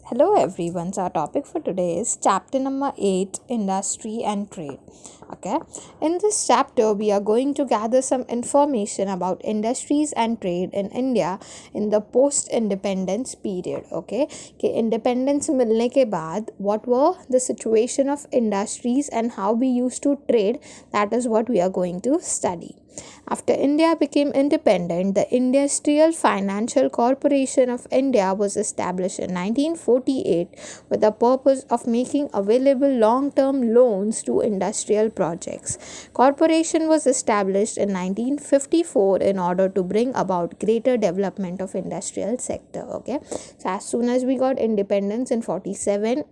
Hello everyone. So our topic for today is chapter number 8, industry and trade. Okay. In this chapter we are going to gather some information about industries and trade in India in the post independence period. Okay. कि independence मिलने के बाद what were the situation of industries and how we used to trade, that is what we are going to study. After India became independent, the Industrial Financial Corporation of India was established in 1948 with the purpose of making available long-term loans to industrial projects. Corporation was established in 1954 in order to bring about greater development of industrial sector. Okay, so as soon as we got independence in 47,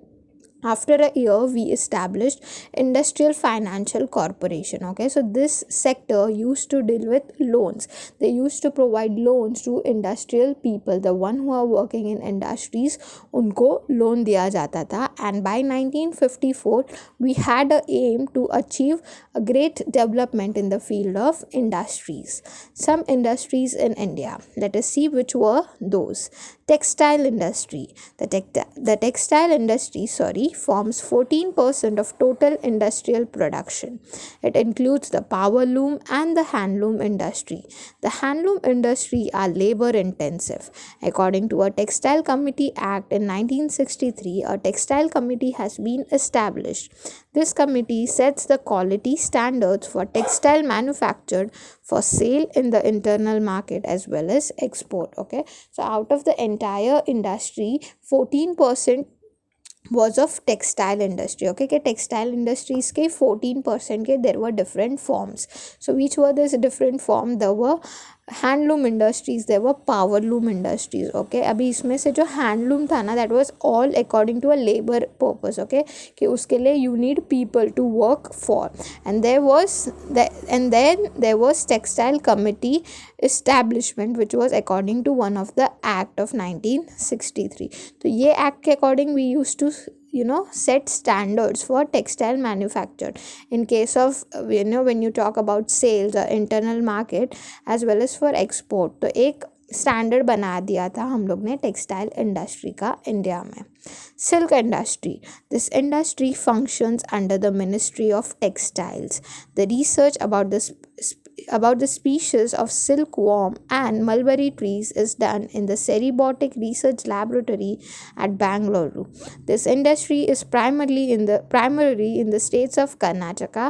after a year we established Industrial Financial Corporation. Okay, so this sector used to deal with loans. They used to provide loans to industrial people, the one who are working in industries, उनको loan दिया जाता था. And by 1954 we had a aim to achieve a great development in the field of industries. Some industries in India, let us see which were those. Textile industry. The textile industry forms 14% of total industrial production. It includes the power loom and the handloom industry. The handloom industry are labor intensive. According to a Textile Committee Act in 1963, a textile committee has been established. This committee sets the quality standards for textile manufactured for sale in the internal market as well as export. Okay, so out of the entire industry, 14% was of textile industry. Okay, के textile industries के 14% के there were different forms. So which were this different form? There were handloom industries, there were power loom industries. Okay, अभी इसमें से जो handloom था ना, that was all according to a labour purpose. Okay, कि उसके लिए you need people to work for. And there was textile committee establishment which was according to one of the act of 1963. तो ये act के according we used to set standards for textile manufacture in case of when you talk about sales or internal market as well as for export. तो एक standard बना दिया था हम लोग ने टेक्सटाइल इंडस्ट्री का इंडिया में. Silk industry. This industry functions under the ministry of textiles. The research about the species of silkworm and mulberry trees is done in the Seribotic Research Laboratory at Bangalore. This industry is primarily in the states of Karnataka,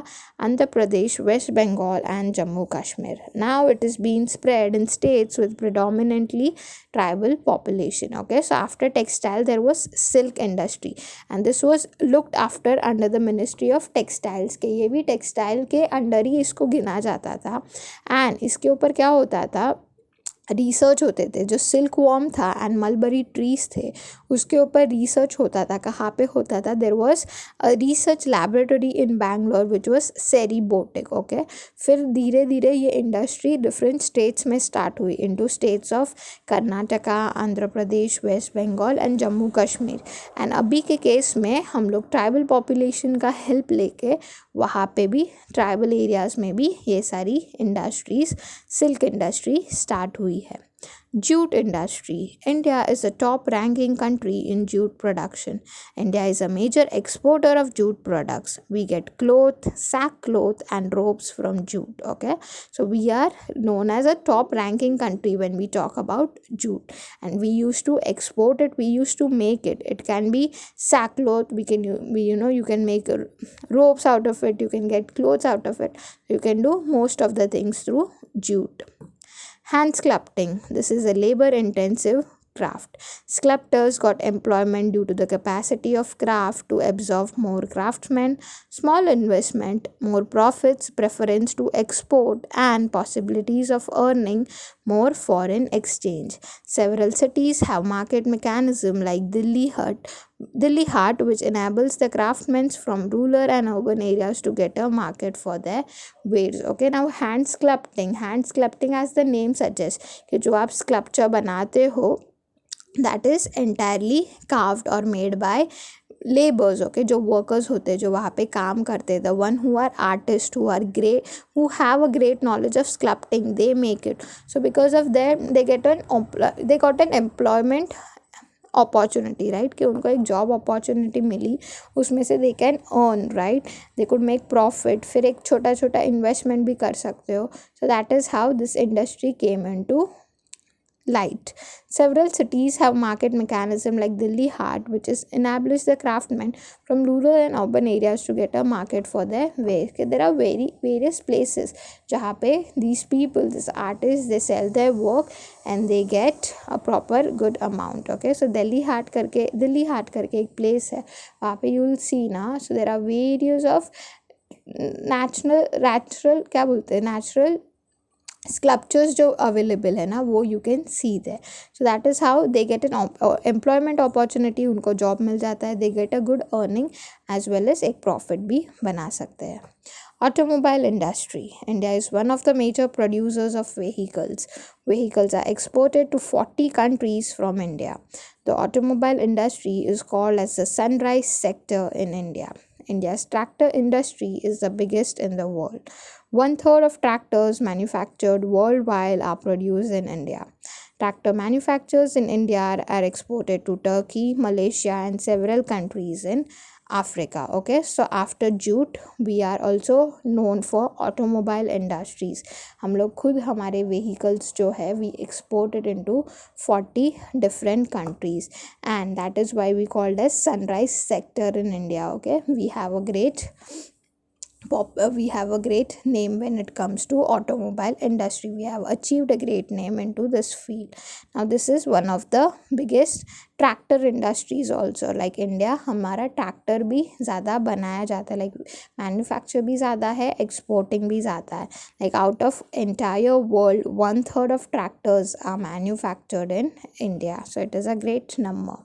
Andhra Pradesh, West Bengal and Jammu Kashmir. Now it is being spread in states with predominantly tribal population. Okay, so after textile there was silk industry and this was looked after under the Ministry of Textiles. के ये भी textile के under ही इसको गिना जाता था. And इसके ऊपर क्या होता था, रिसर्च होते थे. जो सिल्क वॉर्म था एंड मलबरी ट्रीज थे उसके ऊपर रिसर्च होता था. कहाँ पे होता था? There was a research laboratory in Bangalore which was सेरीबोटिक. ओके, फिर धीरे धीरे ये इंडस्ट्री डिफरेंट स्टेट्स में स्टार्ट हुई into states of Karnataka, Andhra Pradesh, West Bengal and Jammu Kashmir. And अभी के केस में हम लोग ट्राइबल पॉपुलेशन का हेल्प लेके वहाँ पे भी ट्राइबल एरियाज़ में भी ये सारी इंडस्ट्रीज़, सिल्क इंडस्ट्री स्टार्ट हुई है. Jute industry. India is a top ranking country in jute production. India is a major exporter of jute products. We get cloth, sackcloth and ropes from jute. Okay, so we are known as a top ranking country when we talk about jute, and we used to export it, we used to make it. It can be sackcloth, you can make ropes out of it, you can get clothes out of it, you can do most of the things through jute. Hand sculpting. This is a labor intensive craft. Sculptors got employment due to the capacity of craft to absorb more craftsmen, small investment, more profits, preference to export, and possibilities of earning more foreign exchange. Several cities have market mechanism like Delhi Hut, which enables the craftsmen from rural and urban areas to get a market for their wares. Okay, now hand sculpting. Hand sculpting, as the name suggests, कि जो आप sculpture बनाते हो, that is entirely carved or made by labours. Okay, जो workers होते हैं जो वहाँ पे काम करते हैं, the one who are artist, who are great, who have a great knowledge of sculpting, they make it. So because of them they got an employment opportunity, right, कि उनको एक जॉब अपॉर्चुनिटी मिली, उसमें से they can earn, right, they could make profit, फिर एक छोटा छोटा इन्वेस्टमेंट भी कर सकते हो. सो that is how this industry came into light. Several cities have market mechanism like Delhi Haat, which is enables the craftsmen from rural and urban areas to get a market for their wares. Okay, there are various places जहाँ पे these people, these artists, they sell their work and they get a proper good amount. Okay, so Delhi Haat करके एक place है, वहाँ पे you will see ना, so there are various of natural क्या बोलते हैं, natural स्कल्पचर्स जो अवेलेबल है ना, वो you can see there. So that is how they get an employment opportunity, उनको जॉब मिल जाता है, they get a good earning as well as एक प्रॉफिट भी बना सकते हैं. Automobile industry. India is one of the major producers of vehicles. Vehicles are exported to 40 countries from India. The automobile industry is called as the sunrise sector in India. India's tractor industry is the biggest in the world. 1/3 of tractors manufactured worldwide are produced in India. Tractor manufacturers in India are exported to Turkey, Malaysia, and several countries in Africa. Okay, so after jute we are also known for automobile industries. हम लोग खुद हमारे vehicles जो है we exported into 40 different countries, and that is why we called as sunrise sector in India. Okay, we have a great name when it comes to automobile industry. We have achieved a great name into this field. Now this is one of the biggest tractor industries also. Like India, हमारा tractor भी ज़्यादा बनाया जाता है, like manufacture भी ज़्यादा है, exporting भी ज़्यादा है. Like out of entire world, 1/3 of tractors are manufactured in India. So it is a great number.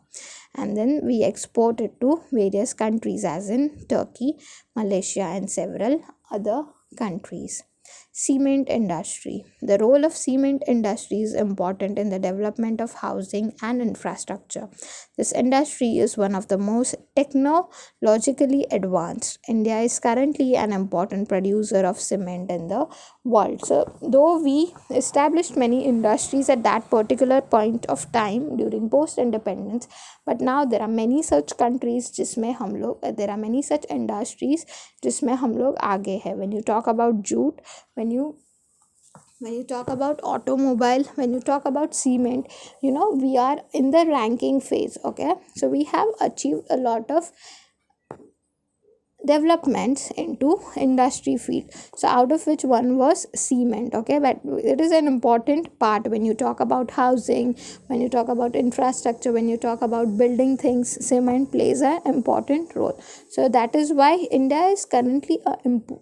And then we export it to various countries as in Turkey, Malaysia, and several other countries. Cement industry. The role of cement industry is important in the development of housing and infrastructure. This industry is one of the most technologically advanced. India is currently an important producer of cement in the world. So though we established many industries at that particular point of time during post independence, but now there are many such countries जिसमें हम लोग, there are many such industries जिसमें हम लोग आगे हैं. When you talk about jute, when you talk about automobile, when you talk about cement, we are in the ranking phase. Okay, so we have achieved a lot of developments into industry field, so out of which one was cement. Okay, but it is an important part when you talk about housing, when you talk about infrastructure, when you talk about building things, cement plays an important role. So that is why India is currently a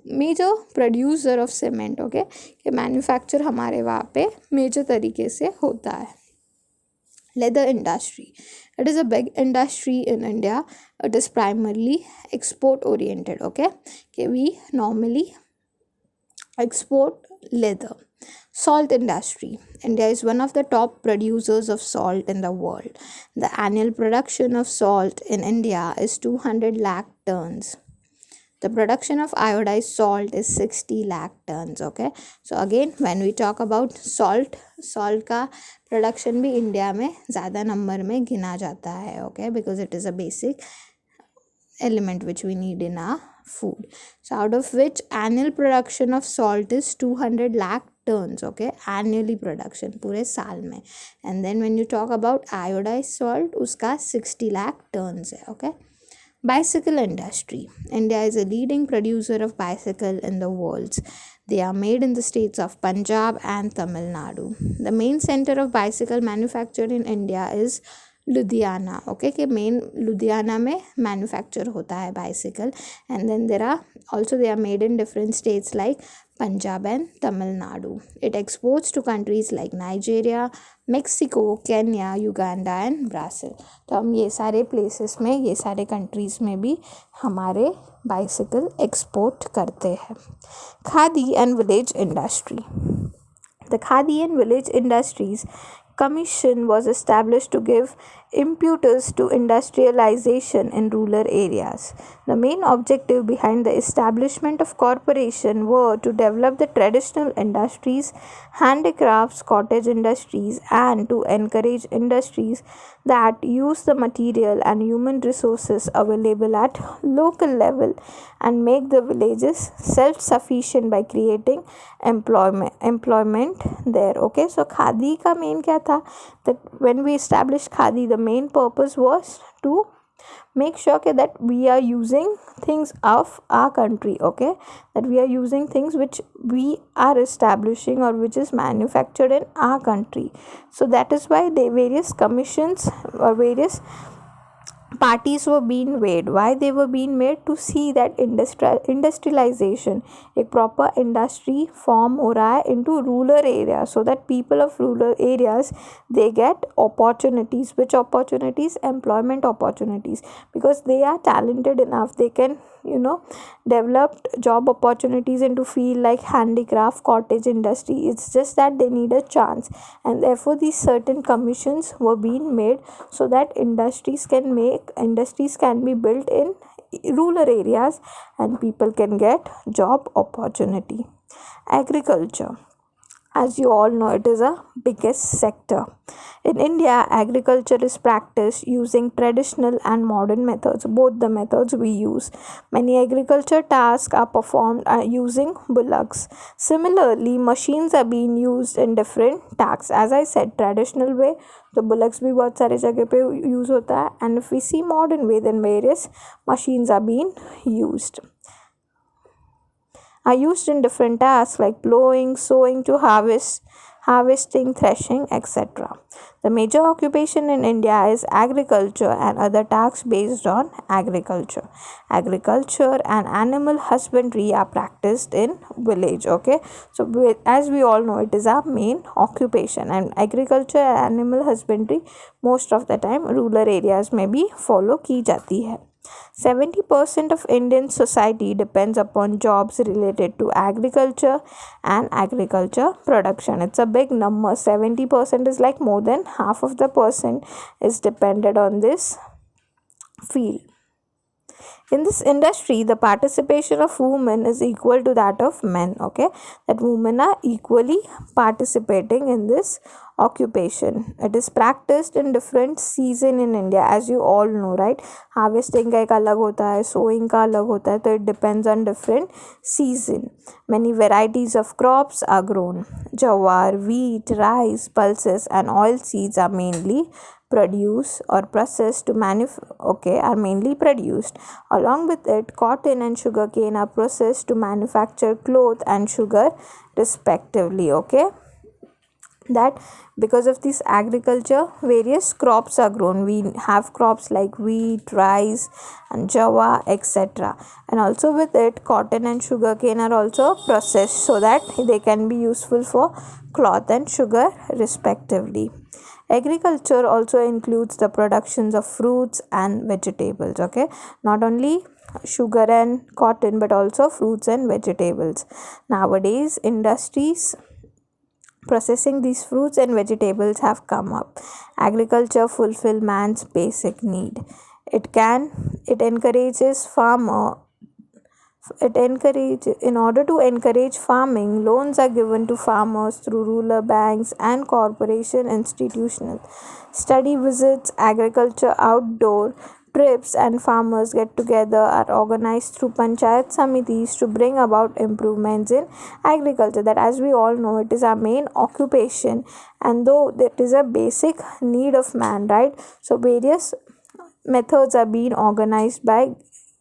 major producer of cement. Okay, कि manufacture हमारे वहाँ पे major तरीके से होता है. Leather industry. It is a big industry in India. It is primarily export oriented. Okay, we normally export leather. Salt industry. India is one of the top producers of salt in the world. The annual production of salt in India is 200 lakh tons. The production of iodized salt is 60 lakh tons. Okay, so again when we talk about salt का production भी India में ज़्यादा number में गिना जाता है. Okay, because it is a basic element which we need in our food. So out of which annual production of salt is 200 lakh tons. Okay, annually production पूरे साल में. And then when you talk about iodized salt, उसका 60 lakh tons है. Okay, bicycle industry. India is a leading producer of bicycle in the world. They are made in the states of Punjab and Tamil Nadu. The main center of bicycle manufacture in India is Ludhiana. Okay, कि main Ludhiana में manufacture होता है bicycle. And then there are also they are made in different states like Punjab and Tamil Nadu. It exports to countries like Nigeria, Mexico, Kenya, Uganda and Brazil. तो हम ये सारे places में, ये सारे कंट्रीज़ में भी हमारे बाइसिकल एक्सपोर्ट करते हैं. Khadi and village industry. The khadi and village industries commission was established to give impetus to industrialization in rural areas. The main objective behind the establishment of corporation were to develop the traditional industries, handicrafts, cottage industries, and to encourage industries that use the material and human resources available at local level and make the villages self-sufficient by creating employment there. Okay, so khadi ka main kya tha, that when we established khadi, the main purpose was to make sure that we are using things of our country, okay, that we are using things which we are establishing or which is manufactured in our country. So that is why the various commissions or various parties were being made. Why they were being made? To see that industrialization, a proper industry form हो रहा है into rural areas, so that people of rural areas, they get opportunities. Which opportunities? Employment opportunities, because they are talented enough, they can develop job opportunities into field like handicraft, cottage industry. It's just that they need a chance, and therefore these certain commissions were being made so that industries can be built in rural areas and people can get job opportunity. Agriculture, as you all know, it is a biggest sector. In India, agriculture is practiced using traditional and modern methods, both the methods we use. Many agriculture tasks are performed using bullocks. Similarly, machines are being used in different tasks. As I said, traditional way, तो bullocks भी बहुत सारे जगह पे use होता है, and if we see modern way, then various machines are being used in different tasks like plowing, sowing to harvesting, threshing, etc. The major occupation in India is agriculture and other tasks based on agriculture. Agriculture and animal husbandry are practiced in village. Okay, so as we all know, it is our main occupation, and agriculture and animal husbandry most of the time rural areas में भी follow की जाती है. 70% of Indian society depends upon jobs related to agriculture and agriculture production. It's a big number. 70% is like more than half of the person is dependent on this field. In this industry, the participation of women is equal to that of men. Okay, that women are equally participating in this occupation. It is practiced in different season in India, as you all know, right? Harvesting का एक अलग होता है, sowing का अलग होता है, तो it depends on different season. Many varieties of crops are grown. Jawar, wheat, rice, pulses, and oil seeds are mainly produced or processed to are mainly produced. Along with it, cotton and sugarcane are processed to manufacture cloth and sugar respectively. Okay, that because of this agriculture, various crops are grown. We have crops like wheat, rice, and java, etc. And also with it, cotton and sugarcane are also processed so that they can be useful for cloth and sugar respectively. Agriculture also includes the productions of fruits and vegetables. Okay, not only sugar and cotton but also fruits and vegetables. Nowadays, industries processing these fruits and vegetables have come up. Agriculture fulfill man's basic need. It encourages in order to encourage farming, loans are given to farmers through rural banks and corporation institutional study visits, agriculture outdoor trips, and farmers get together are organized through panchayat samitis to bring about improvements in agriculture. That, as we all know, it is our main occupation, and though it is a basic need of man, right? So various methods are being organized by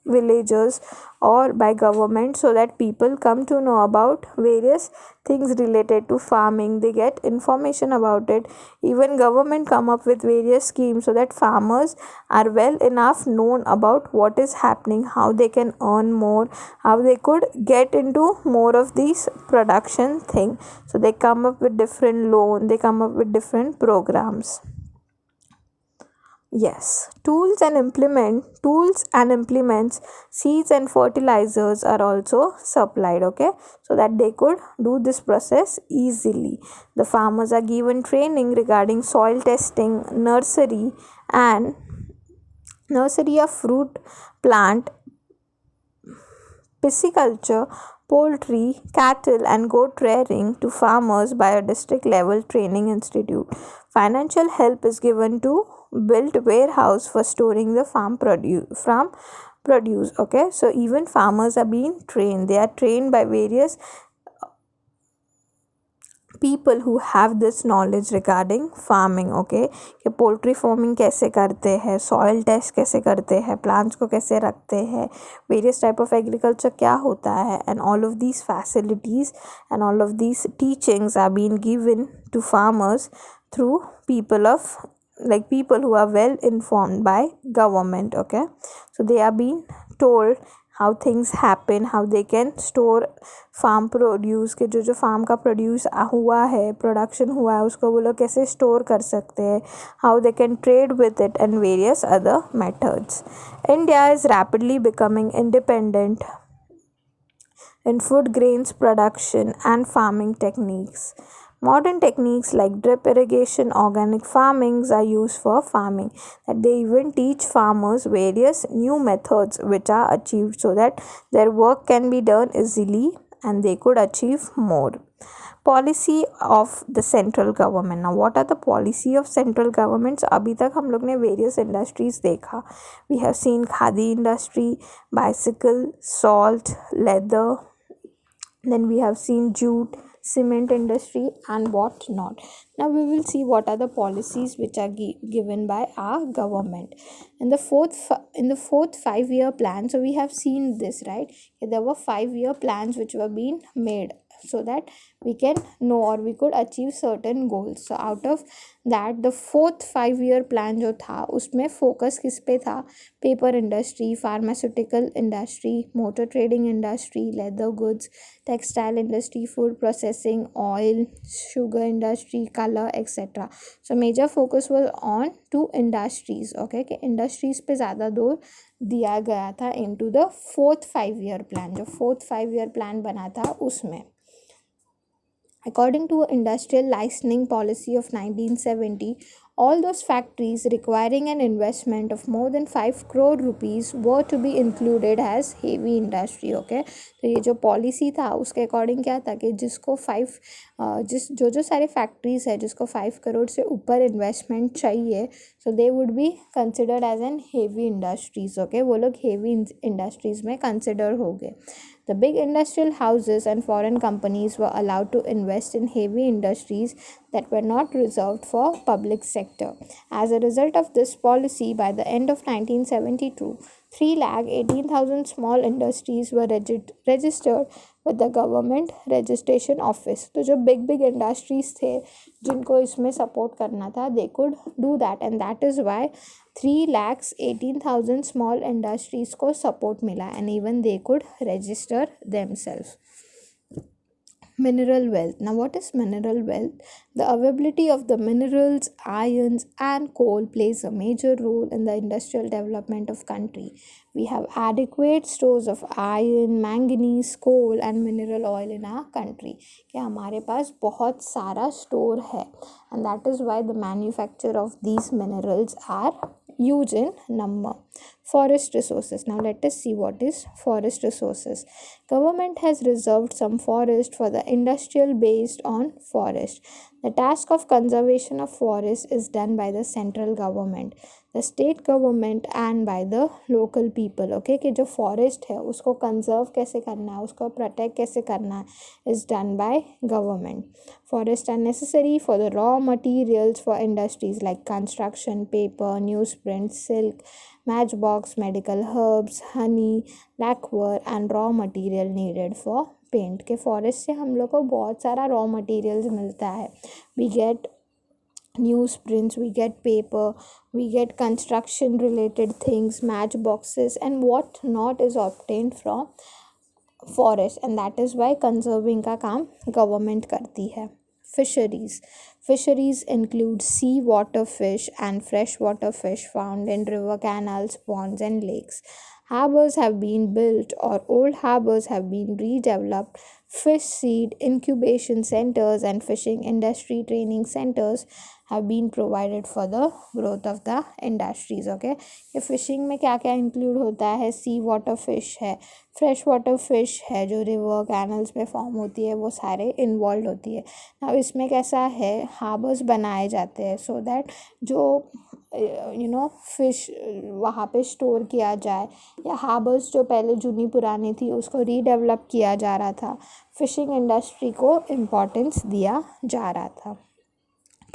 villagers or by government so that people come to know about various things related to farming. They get information about it. Even government come up with various schemes so that farmers are well enough known about what is happening, how they can earn more, how they could get into more of these production thing. So they come up with different loan, they come up with different programs. Yes, tools and implements, seeds and fertilizers are also supplied, okay, so that they could do this process easily. The farmers are given training regarding soil testing, and nursery of fruit, plant, pisciculture, poultry, cattle, and goat rearing to farmers by a district level training institute. Financial help is given to build warehouse for storing the farm produce. Okay, so even farmers are being trained. They are trained by various people who have this knowledge regarding farming. Okay, कि poultry farming कैसे करते हैं, soil test कैसे करते हैं, plants को कैसे रखते हैं, वेरियस टाइप ऑफ एग्रीकल्चर क्या होता है, and all of these facilities and all of these teachings are been given to farmers through people who are well informed by government. Okay, so they are being told how things happen, how they can store farm produce के जो farm का produce हुआ है, production हुआ है, उसको वो लोग कैसे स्टोर कर सकते हैं, how they can trade with it and various other methods. India is rapidly becoming independent in food grains production and farming techniques. Modern techniques like drip irrigation, organic farmings are used for farming. That they even teach farmers various new methods which are achieved so that their work can be done easily and they could achieve more. Policy of the central government. Now what are the policy of central governments? अभी तक हम लोग ने various industries देखा. We have seen khadi industry, bicycle, salt, leather, then we have seen jute, cement industry, and what not. Now we will see what are the policies which are given by our government in the fourth 5-year plan. So we have seen this, right? There were 5-year plans which were being made so that we can know or we could achieve certain goals. So out of that, the fourth 5-year plan जो था उसमें focus किस पे था? Paper industry, pharmaceutical industry, motor trading industry, leather goods, textile industry, food processing, oil, sugar industry, colour, etcetera. So major focus was on to industries. Okay, कि industries पे ज़्यादा जोर दिया गया था into the fourth 5-year plan. जो fourth 5-year plan बना था उसमें according to industrial licensing policy of 1970, all those factories requiring an investment of more than 5 crore rupees were to be included as heavy industry. Okay, तो ये जो policy था उसके according क्या था कि जिसको जो सारे फैक्ट्रीज है जिसको 5 करोड़ से ऊपर इन्वेस्टमेंट चाहिए, so they would be considered as an heavy industries. Okay, वो लोग हेवी इंडस्ट्रीज में कंसिडर हो गए. The big industrial houses and foreign companies were allowed to invest in heavy industries that were not reserved for public sector. As a result of this policy, by the end of 1972, 318,000 small industries were registered with the government registration office. तो जो big industries थे जिनको इसमें support करना था, they could do that, and that is why 318,000 small industries को support मिला, and even they could register themselves. Mineral wealth. Now what is mineral wealth? The availability of the minerals, ions and coal plays a major role in the industrial development of country. We have adequate stores of iron, manganese, coal and mineral oil in our country. कि हमारे पास बहुत सारा store है, and that is why the manufacture of these minerals are huge in number. Forest resources. Now let us see what is forest resources. Government has reserved some forest for the industrial based on forest. The task of conservation of forest is done by the central government, the state government and by the local people. Okay, कि जो forest है उसको conserve कैसे करना है, उसको protect कैसे करना है is done by government. Forests are necessary for the raw materials for industries like construction, paper, newsprint, silk, matchbox, medical herbs, honey, lacquer and raw material needed for paint. के forest से हम लोग को बहुत सारा रॉ मटेरियल्स मिलता है. We get newsprints, we get paper, we get construction related things, matchboxes and what not is obtained from forest, and that is why conserving का काम government करती है. Fisheries. Fisheries include sea-water fish and freshwater fish found in river canals, ponds, and lakes. Harbors have been built or old harbors have been redeveloped. Fish seed incubation centers and fishing industry training centers have been provided for the growth of the industries. Okay, ये fishing में क्या क्या include होता है? सी water fish है, fresh water fish है जो river canals में फॉर्म होती है, वो सारे इन्वॉल्व होती है. अब इसमें कैसा है, हार्बर्स बनाए जाते हैं सो दैट जो फिश वहाँ पे स्टोर किया जाए, या हार्बर्स जो पहले जूनी पुरानी थी उसको रीडेवलप किया जा रहा था. फिशिंग इंडस्ट्री को इम्पोर्टेंस दिया जा रहा था.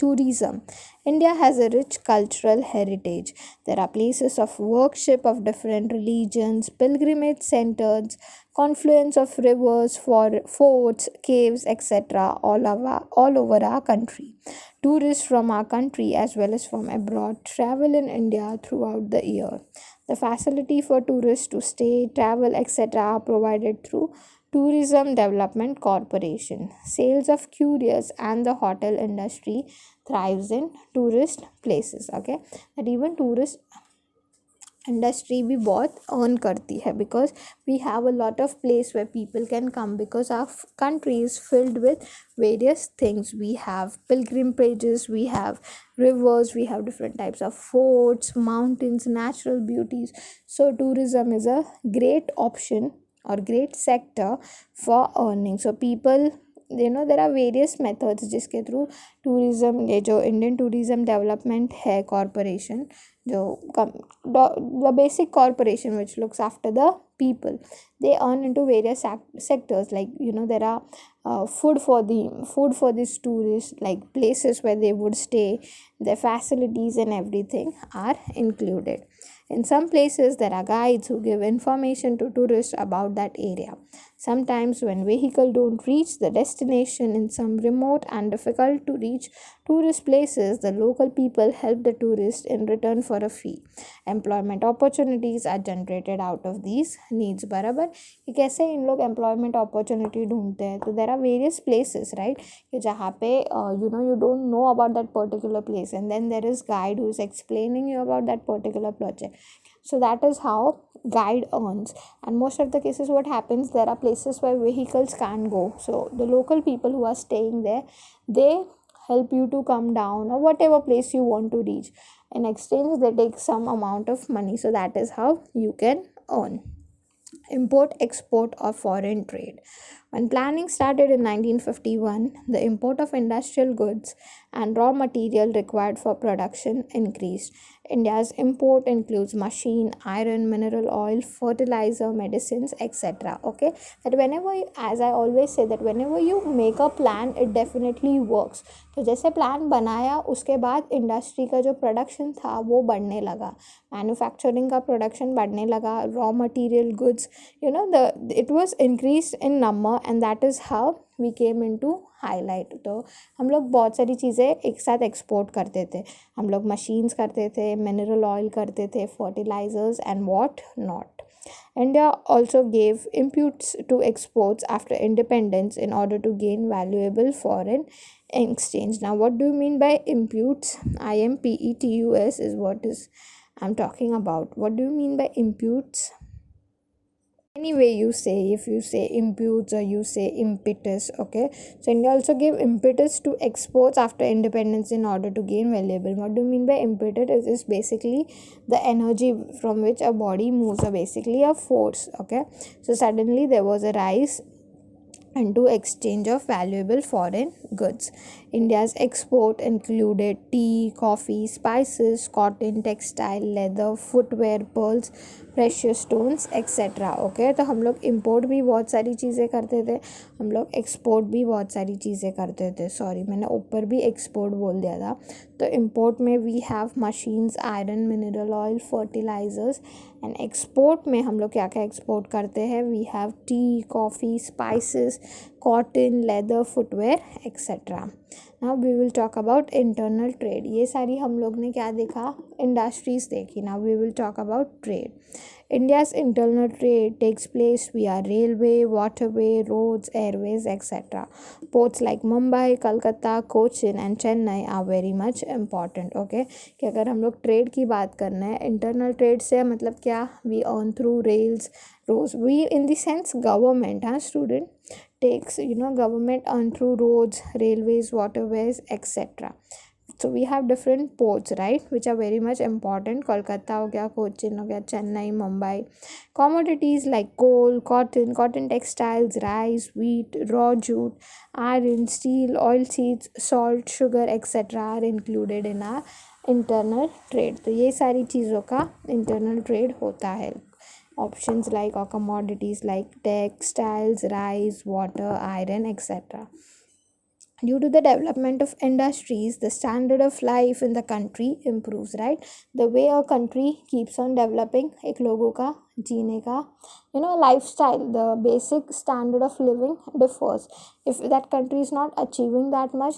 Tourism. India has a rich cultural heritage. There are places of worship of different religions, pilgrimage centers, confluence of rivers, forts, caves, etc. all over our country. Tourists from our country as well as from abroad travel in India throughout the year. The facility for tourists to stay, travel, etc. are provided through Tourism Development Corporation. Sales of curious and the hotel industry thrives in tourist places. Okay, that even tourist industry भी बहुत earn करती है because we have a lot of place where people can come because our country is filled with various things. We have pilgrimages, we have rivers, we have different types of forts, mountains, natural beauties. So tourism is a great option or great sector for earning. So people, there are various methods जिसके through tourism, ये जो Indian tourism development है corporation, जो the basic corporation which looks after the people, they earn into various sectors. Like there are food for these tourists, like places where they would stay, their facilities and everything are included. In some places there are guides who give information to tourists about that area. Sometimes when vehicle don't reach the destination in some remote and difficult to reach tourist places, the local people help the tourist in return for a fee. Employment opportunities are generated out of these needs. बराबर, कि कैसे इन लोग employment opportunity ढूंढते हैं. तो there are various places, right, कि जहाँ पे you don't know about that particular place, and then there is guide who is explaining you about that particular project. So that is how guide earns. And most of the cases what happens, there are places where vehicles can't go, so the local people who are staying there, they help you to come down or whatever place you want to reach. In exchange they take some amount of money. So that is how you can earn. Import, export or foreign trade. When planning started in 1951, the import of industrial goods and raw material required for production increased. India's import includes machine, iron, mineral oil, fertilizer, medicines, etc. Okay, that whenever as I always say that whenever you make a plan, it definitely works. तो जैसे plan बनाया उसके बाद industry का जो production था वो बढ़ने लगा, मैन्युफैक्चरिंग का प्रोडक्शन बढ़ने लगा, raw material goods it was increased in number, and that is how we came into highlight. तो हम लोग बहुत सारी चीज़ें एक साथ एक्सपोर्ट करते थे. हम लोग मशीन्स करते थे, मिनरल ऑयल करते थे, fertilisers and what not. India also gave imputes to exports after independence in order to gain valuable foreign exchange. Now, what do you mean by imputes? IMPETUS is what is I'm talking about. What do you mean by imputes? Any way you say, if you say imputes or you say impetus, okay. So India also gave impetus to exports after independence in order to gain valuable. What do you mean by impetus? Is basically the energy from which a body moves, or basically a force, okay. So suddenly there was a rise into exchange of valuable foreign goods. India's export included tea, coffee, spices, cotton, textile, leather, footwear, pearls, precious stones etcetera. Okay, तो हम लोग import भी बहुत सारी चीज़ें करते थे, हम लोग एक्सपोर्ट भी बहुत सारी चीज़ें करते थे. सॉरी, मैंने ऊपर भी एक्सपोर्ट बोल दिया था. तो इम्पोर्ट में we have machines, iron, mineral oil, fertilisers. And export में हम लोग क्या क्या एक्सपोर्ट करते हैं? We have tea, coffee, spices, cotton, leather, footwear etcetera. Now we will talk about internal trade. ये सारी हम लोग ने क्या देखा, इंडस्ट्रीज देखी. Now we will talk about trade. India's internal trade takes place via railway, waterway, roads, airways, etc. Ports like Mumbai, Kolkata, Cochin and Chennai are very much important. Okay, कि अगर हम लोग ट्रेड की बात करना है, internal trade से मतलब क्या, we earn through rails, roads. We in the sense government, हाँ student, takes, government earn through roads, railways, waterways, etc. So we have different ports, right, which are very much important. Kolkata हो गया, कोचिन हो गया, Chennai, Mumbai. Commodities like coal, cotton textiles, rice, wheat, raw jute, iron, steel, oilseeds, salt, sugar, etc. are included in our internal trade. तो ये सारी चीज़ों का internal trade होता है. Options like or commodities like textiles, rice, water, iron, etc. Due to the development of industries, the standard of life in the country improves, right? The way a country keeps on developing, एक लोगों का जीने का lifestyle, the basic standard of living differs. If that country is not achieving that much,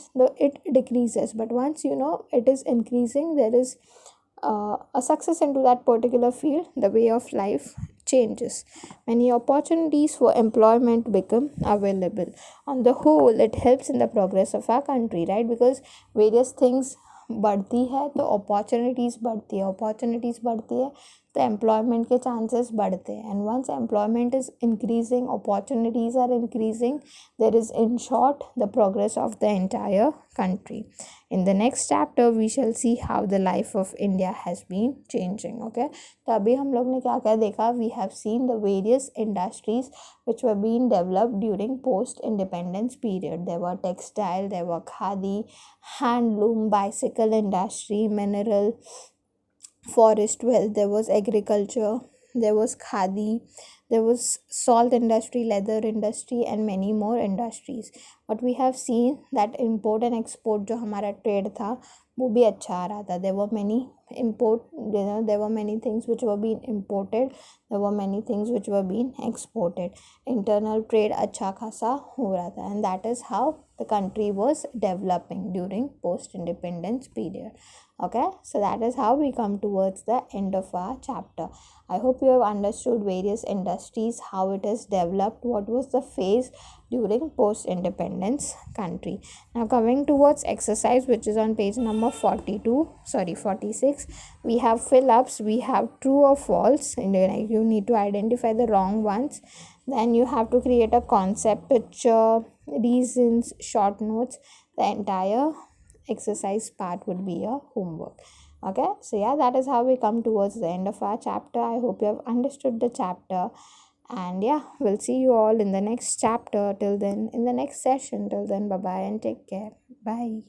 it decreases. But once it is increasing, there is a success into that particular field, the way of life changes. Many opportunities for employment become available. On the whole, it helps in the progress of our country, right? Because various things बढ़ती है तो opportunities बढ़ती है तो employment के chances बढ़ते हैं. And once employment is increasing, opportunities are increasing, there is in short the progress of the entire country. In the next chapter we shall see how the life of India has been changing. Okay, तो अभी हम लोग ने क्या क्या देखा, we have seen the various industries which were being developed during post independence period. There were textile, there were khadi, handloom, bicycle industry, mineral, forest wealth, there was agriculture, there was khadi, there was salt industry, leather industry and many more industries. But we have seen that import and export जो हमारा trade था वो भी अच्छा आ रहा था. There were many there were many things which were being imported, there were many things which were being exported. Internal trade अच्छा खासा हो रहा था, and that is how the country was developing during post independence period. Okay, so that is how we come towards the end of our chapter. I hope you have understood various industries, how it is developed, what was the phase during post independence country. Now coming towards exercise, which is on page number 46, we have fill-ups, we have true or false, and you need to identify the wrong ones. Then you have to create a concept picture, reasons, short notes. The entire exercise part would be your homework. Okay, so yeah, that is how we come towards the end of our chapter. I hope you have understood the chapter, and yeah, we'll see you all in the next chapter. Till then, in the next session. Till then, bye bye and take care. Bye.